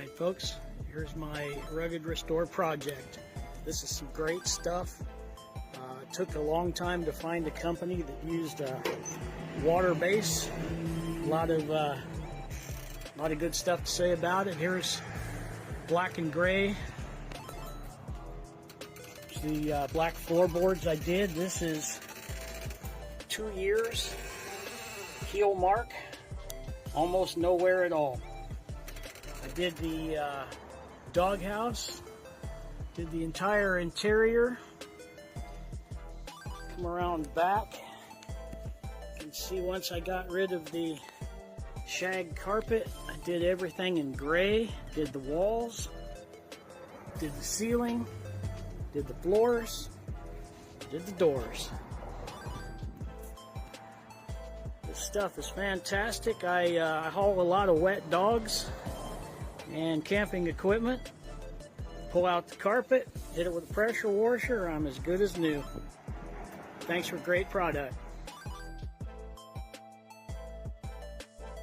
Alright folks, here's my rugged restore project. This is some great stuff. It took a long time to find a company that used a water base. A lot of good stuff to say about it. Here's black and gray. The black floorboards I did. This is 2 years. Heel mark. Almost nowhere at all. I did the doghouse, did the entire interior, come around back. You can see once I got rid of the shag carpet, I did everything in gray, did the walls, did the ceiling, did the floors, did the doors. This stuff is fantastic. I haul a lot of wet dogs and camping equipment. Pull out the carpet, hit it with a pressure washer, I'm as good as new. Thanks for a great product.